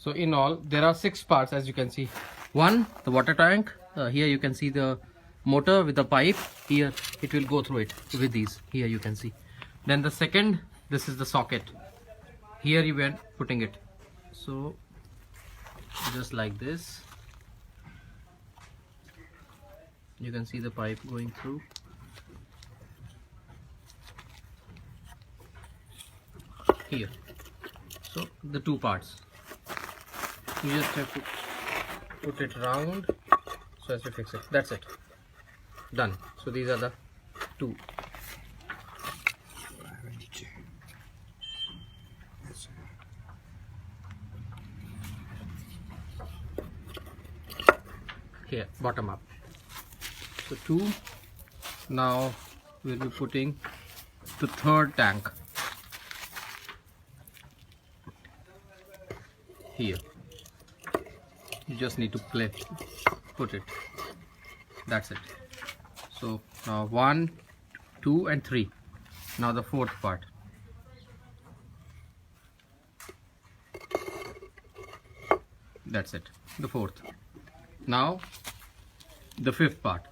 So in all there are 6 parts, as you can see. One, the water tank. Here you can see the motor with the pipe. Here it will go through it with these. Here you can see. Then the second, this is the socket. Here you were putting it. So just like this, you can see the pipe going through. Here. So the 2 parts. You just have to put it round so as to fix it. That's it. Done. So these are the 2. Here, bottom up. So 2. Now we'll be putting the 3rd tank here. You just need to put it. That's it. So now 1, 2 and 3. Now the 4th part. That's it, the 4th. Now the 5th part.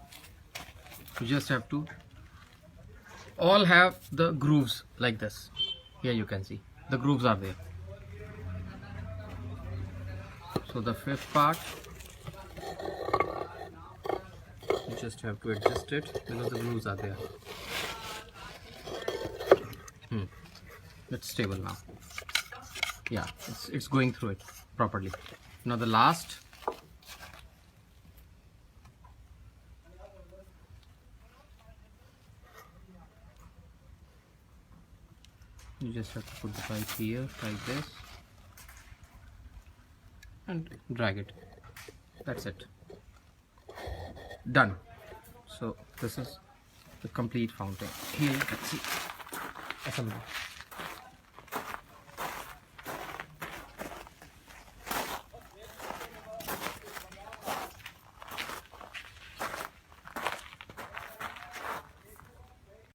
You just have to all have the grooves like this. Here you can see the grooves are there. So the 5th part, you just have to adjust it because the grooves are there. It's stable now. Yeah, it's going through it properly. Now the last, you just have to put the pipe here like this and drag it. That's it. Done. So this is the complete fountain. Here you can see assembly.